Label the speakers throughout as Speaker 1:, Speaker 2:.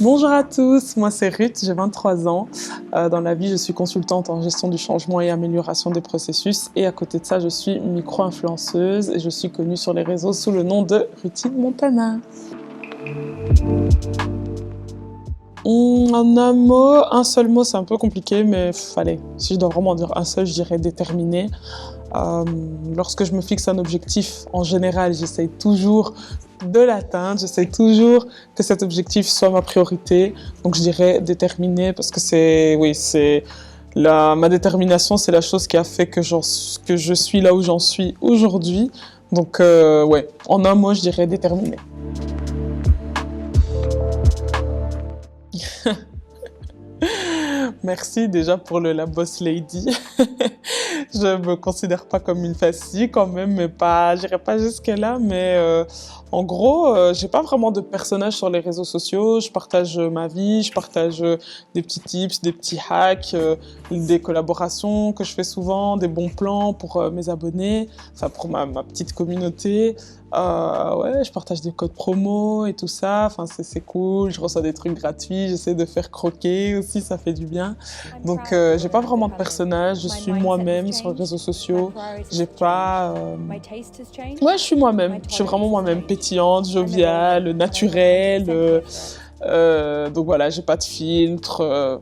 Speaker 1: Bonjour à tous, moi c'est Ruth, j'ai 23 ans. Dans la vie, je suis consultante en gestion du changement et amélioration des processus. Et à côté de ça, je suis micro-influenceuse et je suis connue sur les réseaux sous le nom de Rutine Montana. En un mot, un seul mot, c'est un peu compliqué, mais allez, si je dois vraiment dire un seul, je dirais déterminé. Lorsque je me fixe un objectif, en général, j'essaye toujours de l'atteindre, j'essaye toujours que cet objectif soit ma priorité. Donc je dirais déterminé parce que ma détermination, c'est la chose qui a fait que je suis là où j'en suis aujourd'hui. Donc en un mot, je dirais déterminé. Merci déjà pour la boss lady. Je me considère pas comme une fascie quand même, mais j'irai pas jusque-là. Mais en gros, j'ai pas vraiment de personnage sur les réseaux sociaux. Je partage ma vie, je partage des petits tips, des petits hacks, des collaborations que je fais souvent, des bons plans pour mes abonnés, enfin pour ma petite communauté. Je partage des codes promo et tout ça. Enfin, c'est cool. Je reçois des trucs gratuits. J'essaie de faire croquer aussi, ça fait du bien. Donc, j'ai pas vraiment de personnage. Je suis moi-même sur les réseaux sociaux. J'ai pas. Ouais, je suis moi-même. Je suis vraiment moi-même, pétillante, joviale, naturelle. Donc voilà, j'ai pas de filtre.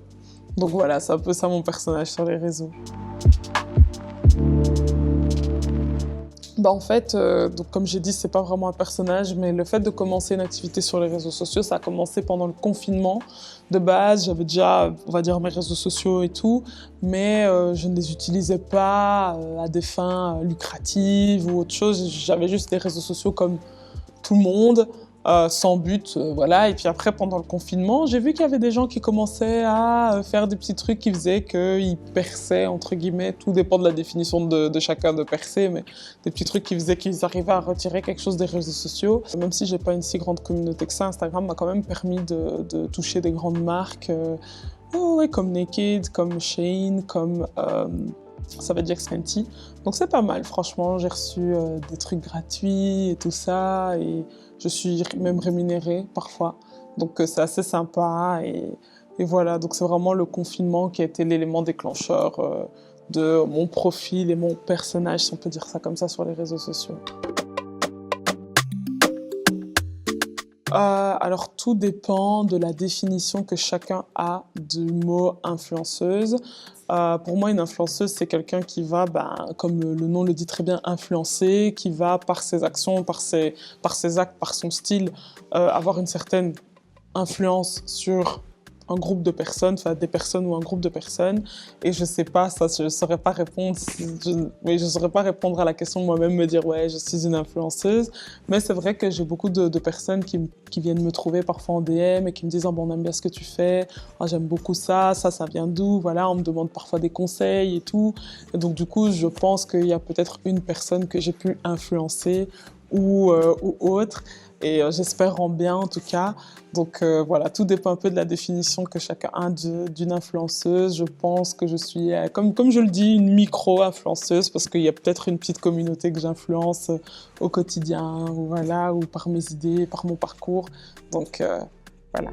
Speaker 1: Donc voilà, c'est un peu ça mon personnage sur les réseaux. En fait, donc comme j'ai dit, c'est pas vraiment un personnage, mais le fait de commencer une activité sur les réseaux sociaux, ça a commencé pendant le confinement. De base, j'avais déjà, on va dire, mes réseaux sociaux et tout, mais je ne les utilisais pas à des fins lucratives ou autre chose. J'avais juste des réseaux sociaux comme tout le monde, sans but, voilà. Et puis après, pendant le confinement, j'ai vu qu'il y avait des gens qui commençaient à faire des petits trucs qui faisaient qu'ils perçaient, entre guillemets. Tout dépend de la définition de chacun de percer, mais des petits trucs qui faisaient qu'ils arrivaient à retirer quelque chose des réseaux sociaux. Même si j'ai pas une si grande communauté que ça, Instagram m'a quand même permis de toucher des grandes marques, comme Naked, comme Shein, comme Savage X Fenty. Donc c'est pas mal, franchement. J'ai reçu des trucs gratuits et tout ça, et je suis même rémunérée parfois. Donc c'est assez sympa, et voilà. Donc c'est vraiment le confinement qui a été l'élément déclencheur de mon profil et mon personnage, si on peut dire ça comme ça, sur les réseaux sociaux. Alors tout dépend de la définition que chacun a du mot influenceuse. Pour moi, une influenceuse, c'est quelqu'un qui va, comme le nom le dit très bien, influencer, qui va par ses actions, par ses actes, par son style, avoir une certaine influence sur un groupe de personnes, enfin des personnes ou un groupe de personnes. Et je sais pas, ça, je saurais pas répondre. Je saurais pas répondre à la question moi-même, me dire ouais, je suis une influenceuse. Mais c'est vrai que j'ai beaucoup de personnes qui viennent me trouver parfois en DM et qui me disent oh, bon, on aime bien ce que tu fais, oh, j'aime beaucoup ça vient d'où, voilà, on me demande parfois des conseils et tout. Et donc du coup, je pense qu'il y a peut-être une personne que j'ai pu influencer ou autre. Et j'espère en bien en tout cas. Donc voilà, tout dépend un peu de la définition que chacun a d'une influenceuse. Je pense que je suis, comme je le dis, une micro-influenceuse parce qu'il y a peut-être une petite communauté que j'influence au quotidien, ou voilà, ou par mes idées, par mon parcours. Donc voilà.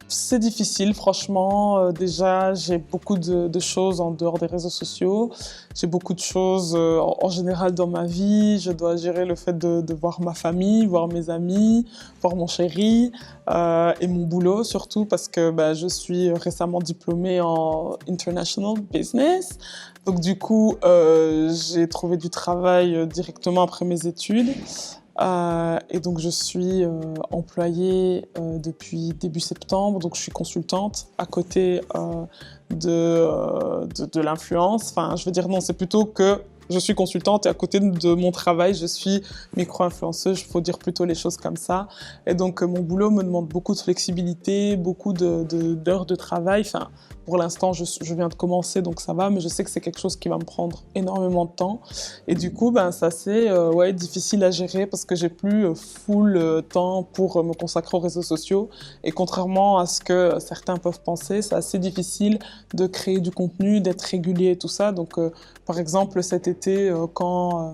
Speaker 1: C'est difficile, franchement. Déjà, j'ai beaucoup de choses en dehors des réseaux sociaux. J'ai beaucoup de choses en général dans ma vie. Je dois gérer le fait de voir ma famille, voir mes amis, voir mon chéri et mon boulot surtout parce que je suis récemment diplômée en International Business. Donc du coup, j'ai trouvé du travail directement après mes études. Et donc je suis employée depuis début septembre, donc je suis consultante à côté de l'influence. Enfin, je veux dire non, c'est plutôt que je suis consultante et à côté de mon travail, je suis micro-influenceuse, il faut dire plutôt les choses comme ça. Et donc mon boulot me demande beaucoup de flexibilité, beaucoup d'heures de travail, enfin pour l'instant, je viens de commencer, donc ça va, mais je sais que c'est quelque chose qui va me prendre énormément de temps. Et du coup, ben, c'est assez ouais, difficile à gérer parce que j'ai plus full temps pour me consacrer aux réseaux sociaux. Et contrairement à ce que certains peuvent penser, c'est assez difficile de créer du contenu, d'être régulier et tout ça. Donc, par exemple, cet été, quand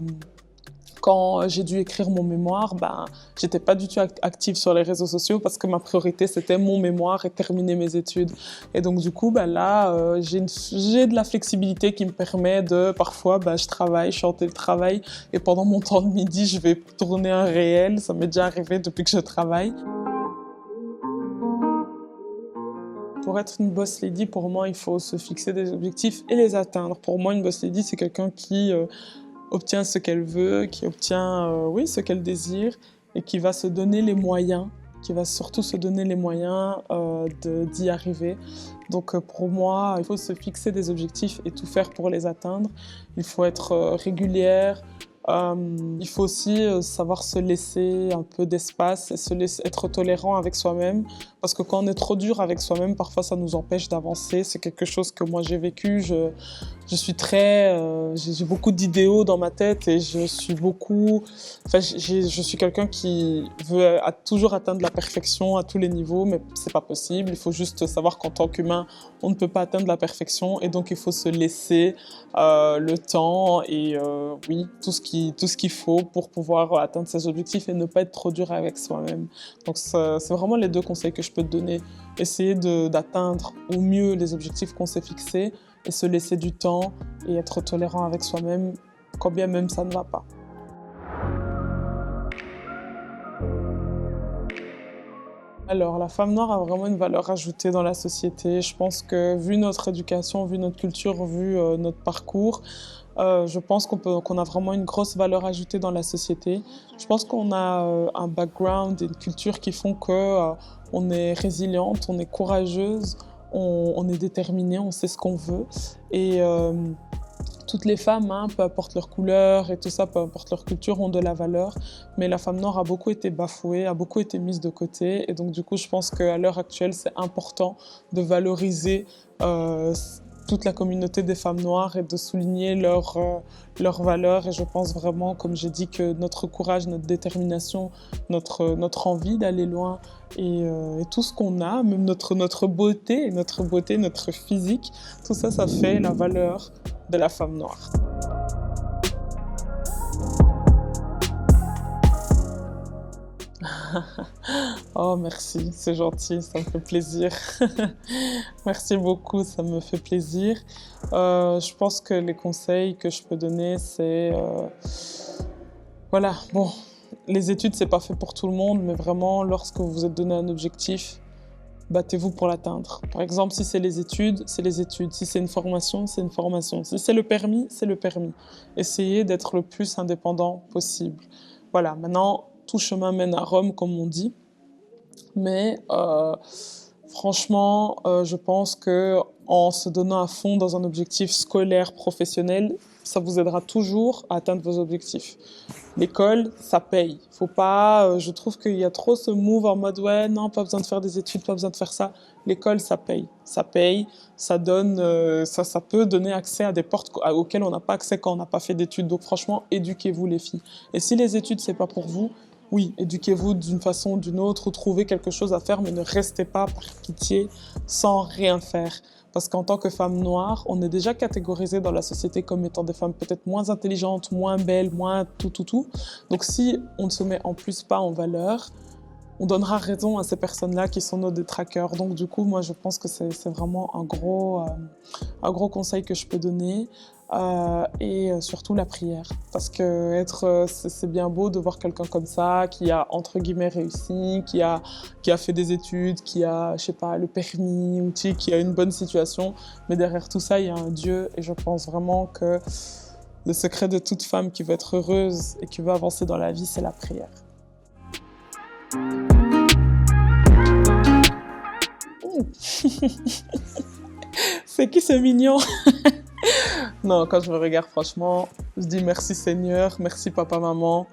Speaker 1: j'ai dû écrire mon mémoire, ben, j'étais pas du tout active sur les réseaux sociaux parce que ma priorité, c'était mon mémoire et terminer mes études. Et donc, du coup, ben, là, j'ai de la flexibilité qui me permet de, parfois, ben, je travaille, je suis en télétravail et pendant mon temps de midi, je vais tourner un réel. Ça m'est déjà arrivé depuis que je travaille. Pour être une boss lady, pour moi, il faut se fixer des objectifs et les atteindre. Pour moi, une boss lady, c'est quelqu'un qui obtient ce qu'elle veut, qui obtient oui, ce qu'elle désire et qui va se donner les moyens, qui va surtout se donner les moyens d'y arriver. Donc pour moi, il faut se fixer des objectifs et tout faire pour les atteindre. Il faut être régulière. Il faut aussi savoir se laisser un peu d'espace et être tolérant avec soi-même. Parce que quand on est trop dur avec soi-même, parfois ça nous empêche d'avancer. C'est quelque chose que moi j'ai vécu. Je suis très, j'ai beaucoup d'idéaux dans ma tête et je suis beaucoup, enfin, je suis quelqu'un qui veut toujours atteindre la perfection à tous les niveaux, mais c'est pas possible. Il faut juste savoir qu'en tant qu'humain, on ne peut pas atteindre la perfection et donc il faut se laisser le temps et oui, tout ce qu'il faut pour pouvoir atteindre ses objectifs et ne pas être trop dur avec soi-même. Donc c'est vraiment les deux conseils que je peux te donner. Essayer d'atteindre au mieux les objectifs qu'on s'est fixés et se laisser du temps et être tolérant avec soi-même, quand bien même ça ne va pas. Alors, la femme noire a vraiment une valeur ajoutée dans la société. Je pense que, vu notre éducation, vu notre culture, vu notre parcours, je pense qu'on a vraiment une grosse valeur ajoutée dans la société. Je pense qu'on a un background et une culture qui font que on est résiliente, on est courageuse, on est déterminé, on sait ce qu'on veut. Et toutes les femmes, hein, peu importe leur couleur et tout ça, peu importe leur culture, ont de la valeur. Mais la femme noire a beaucoup été bafouée, a beaucoup été mise de côté. Et donc, du coup, je pense qu'à l'heure actuelle, c'est important de valoriser toute la communauté des femmes noires et de souligner leurs valeurs. Et je pense vraiment, comme j'ai dit, que notre courage, notre détermination, notre envie d'aller loin et tout ce qu'on a, même notre beauté, notre physique, tout ça, ça fait la valeur de la femme noire. Oh, merci, c'est gentil, ça me fait plaisir. Merci beaucoup, ça me fait plaisir. Je pense que les conseils que je peux donner, c'est... voilà, bon, les études, c'est pas fait pour tout le monde, mais vraiment, lorsque vous vous êtes donné un objectif, battez-vous pour l'atteindre. Par exemple, si c'est les études, c'est les études. Si c'est une formation, c'est une formation. Si c'est le permis, c'est le permis. Essayez d'être le plus indépendant possible. Voilà, maintenant, tout chemin mène à Rome, comme on dit. Mais franchement, je pense qu'en se donnant à fond dans un objectif scolaire, professionnel, ça vous aidera toujours à atteindre vos objectifs. L'école, ça paye. Faut pas, je trouve qu'il y a trop ce move en mode ouais, non, pas besoin de faire des études, pas besoin de faire ça. L'école, ça paye. Ça paye, ça donne, ça peut donner accès à des portes auxquelles on n'a pas accès quand on n'a pas fait d'études. Donc franchement, éduquez-vous les filles. Et si les études, c'est pas pour vous, oui, éduquez-vous d'une façon ou d'une autre, ou trouvez quelque chose à faire, mais ne restez pas par pitié sans rien faire. Parce qu'en tant que femme noire, on est déjà catégorisé dans la société comme étant des femmes peut-être moins intelligentes, moins belles, moins tout. Donc si on ne se met en plus pas en valeur, on donnera raison à ces personnes-là qui sont nos détraqueurs. Donc du coup, moi je pense que c'est vraiment un gros conseil que je peux donner. Et surtout la prière. Parce que c'est bien beau de voir quelqu'un comme ça, qui a entre guillemets réussi, qui a fait des études, qui a, je sais pas, le permis, ou qui a une bonne situation. Mais derrière tout ça, il y a un Dieu. Et je pense vraiment que le secret de toute femme qui veut être heureuse et qui veut avancer dans la vie, c'est la prière. C'est qui ce mignon? Non, quand je me regarde, franchement, je dis merci Seigneur, merci papa, maman.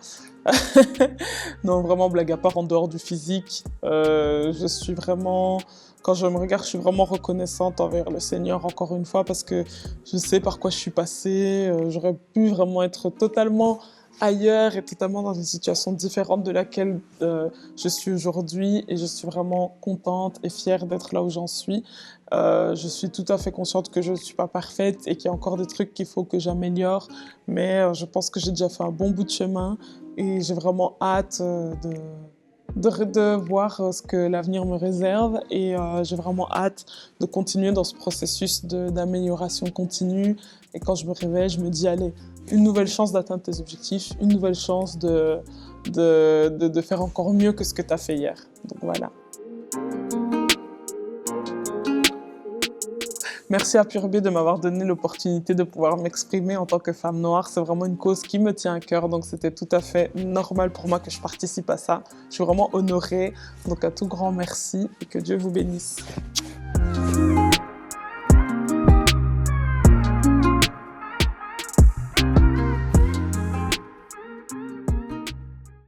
Speaker 1: Non, vraiment, blague à part, en dehors du physique, je suis vraiment, quand je me regarde, je suis vraiment reconnaissante envers le Seigneur, encore une fois, parce que je sais par quoi je suis passée. J'aurais pu vraiment être totalement ailleurs et totalement dans une situation différente de laquelle je suis aujourd'hui. Et je suis vraiment contente et fière d'être là où j'en suis. Je suis tout à fait consciente que je ne suis pas parfaite et qu'il y a encore des trucs qu'il faut que j'améliore. Mais je pense que j'ai déjà fait un bon bout de chemin. Et j'ai vraiment hâte de voir ce que l'avenir me réserve. Et j'ai vraiment hâte de continuer dans ce processus d'amélioration continue. Et quand je me réveille, je me dis, allez, une nouvelle chance d'atteindre tes objectifs, une nouvelle chance de faire encore mieux que ce que tu as fait hier. Donc voilà. Merci à Pure B de m'avoir donné l'opportunité de pouvoir m'exprimer en tant que femme noire. C'est vraiment une cause qui me tient à cœur, donc c'était tout à fait normal pour moi que je participe à ça. Je suis vraiment honorée, donc un tout grand merci et que Dieu vous bénisse.